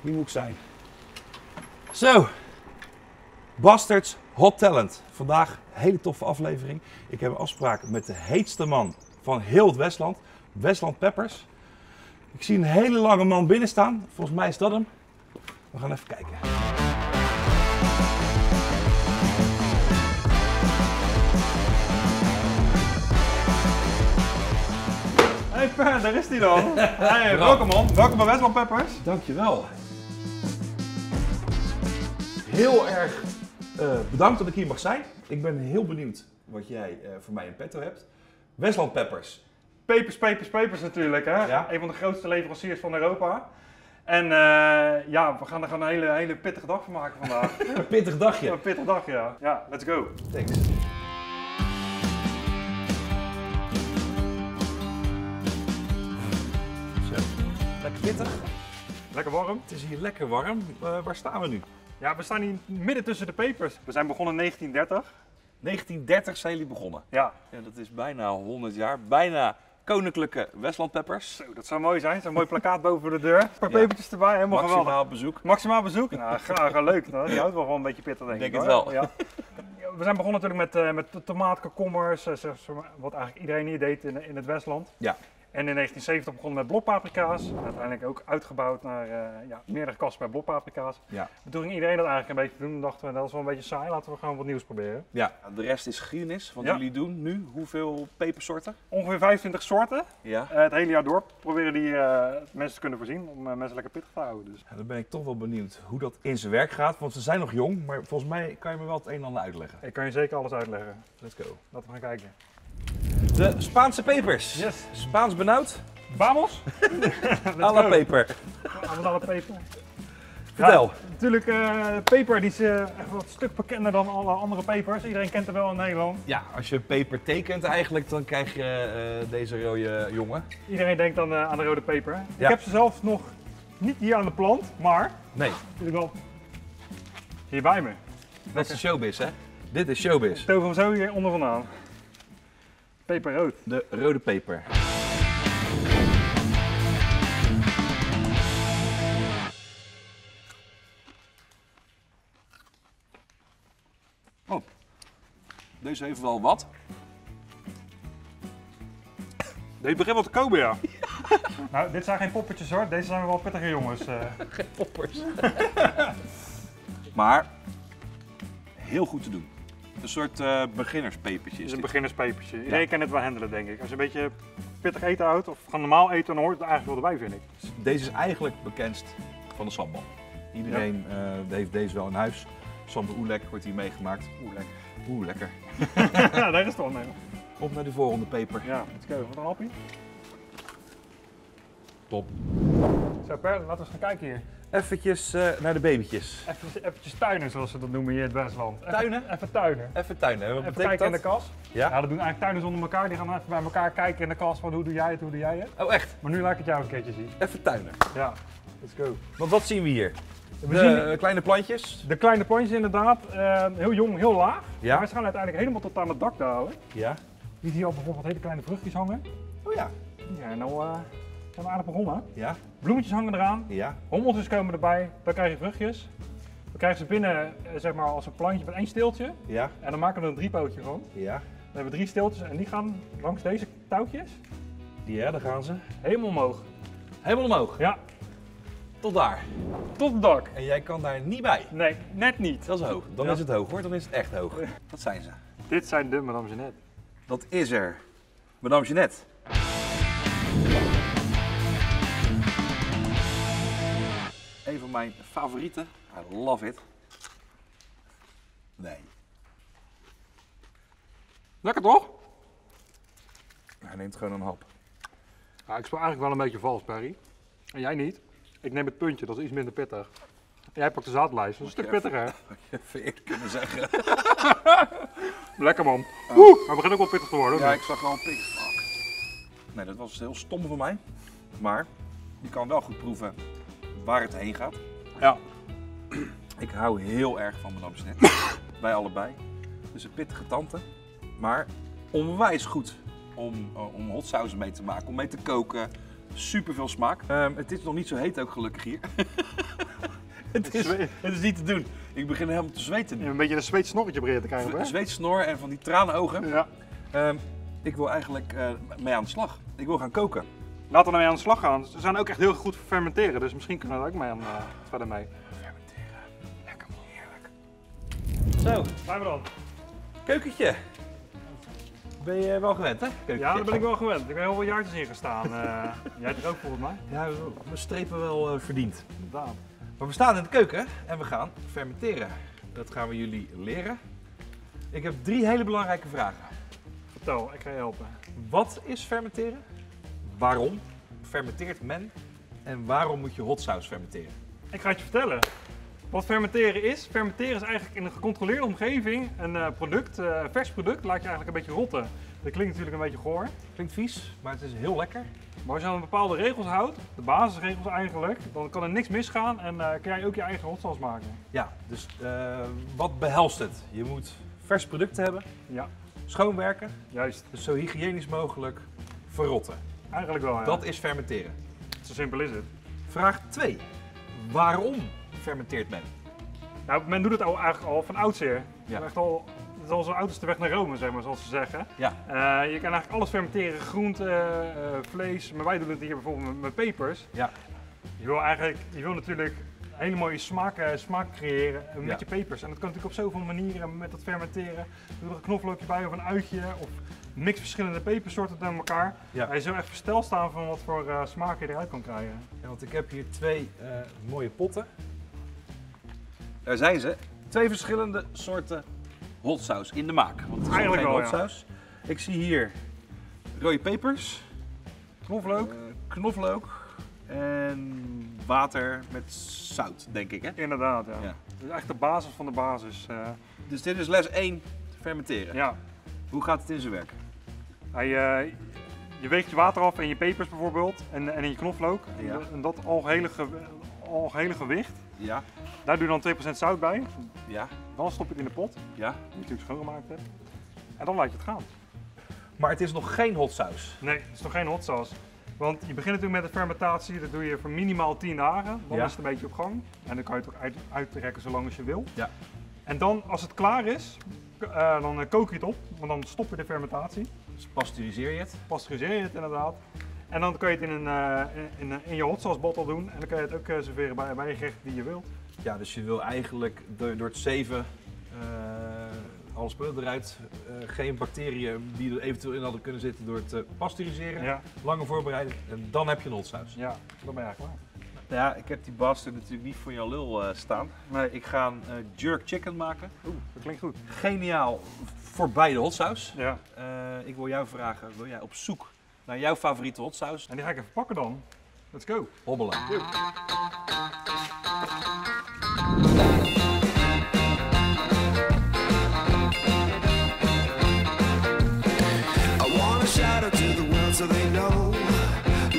Wie moet ik zijn? Zo, Bastards Hot Talent. Vandaag een hele toffe aflevering. Ik heb een afspraak met de heetste man van heel het Westland. Westland Peppers. Ik zie een hele lange man binnen staan. Volgens mij is dat hem. We gaan even kijken. Hey Per, daar is hij dan. Hey, welkom man. Welkom bij Westland Peppers. Dankjewel. Heel erg bedankt dat ik hier mag zijn. Ik ben heel benieuwd wat jij voor mij in petto hebt. Westland Peppers. Pepers natuurlijk hè. Ja. Een van de grootste leveranciers van Europa. En ja, we gaan er gewoon een hele pittige dag van maken vandaag. Een pittig dagje. Een pittige dag ja. Ja, let's go. Thanks. Zo, lekker pittig. Lekker warm. Het is hier lekker warm. Waar staan we nu? Ja, we staan hier midden tussen de pepers. We zijn begonnen in 1930. 1930 zijn jullie begonnen. Ja. Ja, dat is bijna 100 jaar. Bijna koninklijke Westland Peppers. Zo, dat zou mooi zijn. Zo'n mooi plakkaat boven de deur. Een paar pepertjes erbij, helemaal geweldig. Maximaal bezoek. Maximaal bezoek? Nou, graag. Leuk. Nou, die houdt wel gewoon een beetje pittig denk ik. Denk het hoor. wel. Ja. We zijn begonnen natuurlijk met tomaat, komkommers, wat eigenlijk iedereen hier deed in het Westland. Ja. En in 1970 begonnen we met blokpaprika's. En uiteindelijk ook uitgebouwd naar meerdere kasten met blokpaprika's. Ja. Toen ging iedereen dat eigenlijk een beetje doen. Toen dachten we, dat is wel een beetje saai, laten we gewoon wat nieuws proberen. Ja. De rest is geschiedenis. Want Ja. jullie doen nu hoeveel pepersoorten? Ongeveer 25 soorten. Ja. Het hele jaar door proberen die mensen te kunnen voorzien om mensen lekker pittig te houden. Dus. Ja, dan ben ik toch wel benieuwd hoe dat in zijn werk gaat. Want ze zijn nog jong, maar volgens mij kan je me wel het een en ander uitleggen. Ik kan je zeker alles uitleggen. Let's go. Laten we gaan kijken. De Spaanse pepers. Yes. Spaans benauwd. Vamos! À la peper. Aan alle peper. Vertel. Ja, natuurlijk, peper die is echt wat een stuk bekender dan alle andere pepers. Iedereen kent hem wel in Nederland. Ja, als je peper tekent eigenlijk, dan krijg je deze rode jongen. Iedereen denkt dan aan de rode peper. Ja. Ik heb ze zelf nog niet hier aan de plant, maar Nee, natuurlijk wel hier bij me. dat is de showbiz, hè? Dit is showbiz. Ik tover hem zo hier onder vandaan. Peperrood. De rode peper. Oh, deze heeft wel wat. Deze begint wel te komen, ja. Nou, dit zijn geen poppetjes hoor. Deze zijn wel pittige jongens. Geen poppers. Maar heel goed te doen. Een soort beginnerspepertje Het is is een dit. beginnerspepertje. Iedereen kan het wel handelen, denk ik. Als je een beetje pittig eten houdt, of gewoon normaal eten, dan hoort het eigenlijk wel erbij, vind ik. Deze is eigenlijk bekendst van de sambal. Iedereen heeft deze wel in huis. Sambal oelek wordt hier meegemaakt. Oeh, lekker. Ja, daar is het al mee. Op naar de volgende peper. Ja, let's go. Wat een happy. Top. Zo Per, laten we eens gaan kijken hier. Eventjes naar de babytjes. Eventjes tuinen, zoals ze dat noemen hier in het Westland. Tuinen? Even tuinen. Even tuinen. Wat Even betekent kijken in dat? de kas. Ja? Ja, dat doen eigenlijk tuiners onder elkaar. Die gaan even bij elkaar kijken in de kas van hoe doe jij het, hoe doe jij het. Oh echt? Maar nu laat ik het jou een keertje zien. Even tuinen. Ja, let's go. Want wat zien we hier? We zien De kleine plantjes. de kleine plantjes inderdaad. Heel jong, heel laag. Ja. Maar ze gaan uiteindelijk helemaal tot aan het dak dalen. Ja. Je ziet hier al bijvoorbeeld hele kleine vruchtjes hangen. Oh ja. Ja, nou zijn we aardig begonnen. Ja. Bloemetjes hangen eraan. Ja. Hommeltjes komen erbij. Dan krijg je vruchtjes. Dan krijg je ze binnen zeg maar als een plantje met één steeltje. Ja. En dan maken we er een driepootje van. Ja. Dan hebben we 3 steeltjes en die gaan langs deze touwtjes Ja, daar gaan ze. helemaal omhoog. Helemaal omhoog. Ja, Tot daar. tot het dak. En jij kan daar niet bij. Nee, net niet. Dat is hoog. Dan Ja. is het hoog hoor. Dan is het echt hoog. Dat zijn ze. Dit zijn de Madame Jeannette. Dat is er. Madame Jeannette. Een van mijn favorieten. I love it. Nee. Lekker toch? Hij neemt gewoon een hap. Ja, ik speel eigenlijk wel een beetje vals, Perry. En jij niet. Ik neem het puntje, dat is iets minder pittig. En jij pakt de zaadlijst, dat is een stuk pittiger hè? Had je even eerder kunnen zeggen. Lekker man. Oeh, maar het begint ook wel pittig te worden. Ja, ik zag wel een pik. Fuck. Nee, dat was heel stom van mij. Maar je kan wel goed proeven waar het heen gaat. Ja. Ik hou heel erg van Madame Jeannette. Wij allebei. dus een pittige tante. Maar onwijs goed om hot sauzen mee te maken, om mee te koken. Super veel smaak. Het is nog niet zo heet ook gelukkig hier. het is niet te doen. Ik begin helemaal te zweten. Je hebt een beetje een Zweeds snorretje proberen te krijgen. Een zweetsnor en van die tranenogen. Ja. Ik wil eigenlijk mee aan de slag. Ik wil gaan koken. Laten we nou mee aan de slag gaan. Ze zijn ook echt heel goed voor fermenteren, dus misschien kunnen we er ook mee verder mee. Fermenteren. Lekker man, heerlijk. Zo, Zijn we dan? keukentje. Ben je wel gewend, hè? Keukentje. Ja, daar ben ik wel gewend. Ik ben heel veel jaartjes in gestaan. Jij er ook volgens mij? Ja, we strepen wel verdiend. Inderdaad. Maar we staan in de keuken en we gaan fermenteren. Dat gaan we jullie leren. Ik heb 3 hele belangrijke vragen. Vertel, ik ga je helpen. Wat is fermenteren? Waarom fermenteert men? En waarom moet je hot saus fermenteren? Ik ga het je vertellen. Wat fermenteren is is eigenlijk in een gecontroleerde omgeving een vers product, laat je eigenlijk een beetje rotten. Dat klinkt natuurlijk een beetje goor. Klinkt vies, maar het is heel lekker. Maar als je aan bepaalde regels houdt, de basisregels eigenlijk, dan kan er niks misgaan en kan jij ook je eigen hot sauce maken. Ja, dus wat behelst het? Je moet vers producten hebben, Ja, schoonwerken, juist. dus zo hygiënisch mogelijk verrotten. Eigenlijk wel, ja. Dat is fermenteren. Zo simpel is het. Vraag 2. Waarom fermenteert men? Nou, men doet het eigenlijk al van oudsher. Ja. Echt al, het is al zo oud als de weg naar Rome, zeg maar, zoals ze zeggen. Ja. Je kan eigenlijk alles fermenteren, groente, vlees, maar wij doen het hier bijvoorbeeld met pepers. Ja. Je wil natuurlijk een hele mooie smaak creëren met Ja. je pepers. En dat kan natuurlijk op zoveel manieren met dat fermenteren. Doe er een knoflookje bij of een uitje of mix verschillende pepersoorten met elkaar. Ja. Je zou echt versteld staan van wat voor smaak je eruit kan krijgen. Ja, want ik heb hier 2 mooie potten. Daar zijn ze. 2 verschillende soorten hot saus in de maak. Want het is Eigenlijk nog geen wel, hot saus. Ik zie hier rode pepers, Knoflook? knoflook en water met zout, denk ik, hè? Inderdaad, ja. Ja. Dat is echt de basis van de basis. Dus dit is les 1, fermenteren. Ja. Hoe gaat het in zijn werk? Je weegt je water af en je pepers bijvoorbeeld en in je knoflook. Ja. En dat algehele gewicht, Ja, daar doe je dan 2% zout bij. ja, Dan stop je het in de pot, ja. die je natuurlijk schoongemaakt hebt. En dan laat je het gaan. Maar het is nog geen hot saus. Nee, het is nog geen hot sauce. Want je begint natuurlijk met de fermentatie, dat doe je voor minimaal 10 dagen. Dan Ja. is het een beetje op gang. En dan kan je het ook uittrekken zolang als je wil. Ja. En dan, als het klaar is, dan kook je het op. Want dan stop je de fermentatie. Dus pasteuriseer je het. Pasteuriseer je het inderdaad. En dan kan je het in je hot sauce bottle doen. En dan kan je het ook serveren bij je gerecht die je wilt. Ja, dus je wil eigenlijk door het zeven alle spullen eruit, geen bacteriën die er eventueel in hadden kunnen zitten door het pasteuriseren, Ja, langer voorbereiden en dan heb je een hot saus. ja, dan ben je eigenlijk klaar. Nou ja, ik heb die bastard natuurlijk niet voor jouw lul staan. Nee, ik ga een jerk chicken maken. Oeh, dat klinkt goed. Geniaal voor beide hot saus. Ja, Ik wil jou vragen, wil jij op zoek naar jouw favoriete hot saus? en die ga ik even pakken dan. Let's go. Hobbelen. I wanna shout out to the world so they know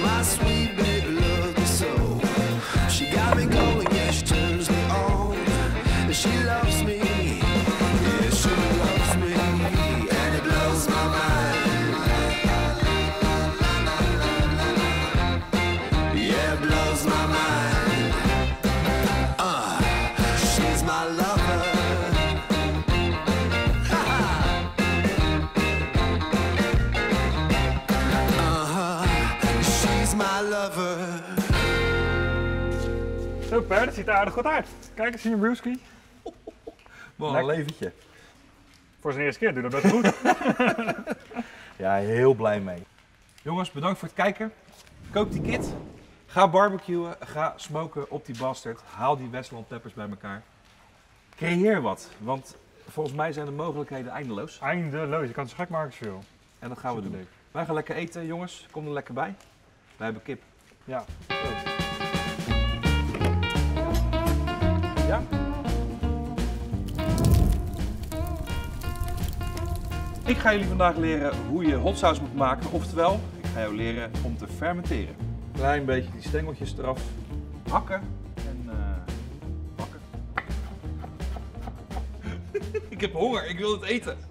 my sweet baby loves me so. She got me going, yeah, she turns me on. And she loves me, yeah, she loves me, and it blows my mind. Yeah, it blows my mind. She's my lover. She's my lover. Zo Per, dat ziet er aardig goed uit. Kijk eens hier, Brewski. Wat een Lekker. leventje. Voor zijn eerste keer doe dat best goed. Ja, heel blij mee. Jongens, bedankt voor het kijken. Koop die kit. Ga barbecuen, ga smoken op die bastard. Haal die Westland peppers bij elkaar. Creëer wat, want volgens mij zijn de mogelijkheden eindeloos. Eindeloos, je kan het zo gek maken als je wil. En dat gaan we doen. Superleuk. Wij gaan lekker eten, jongens. Kom er lekker bij. Wij hebben kip. Ja. Ja? Ik ga jullie vandaag leren hoe je hot saus moet maken. Oftewel, ik ga jou leren om te fermenteren. Klein beetje die stengeltjes eraf. Hakken en bakken. Ik heb honger, ik wil het eten.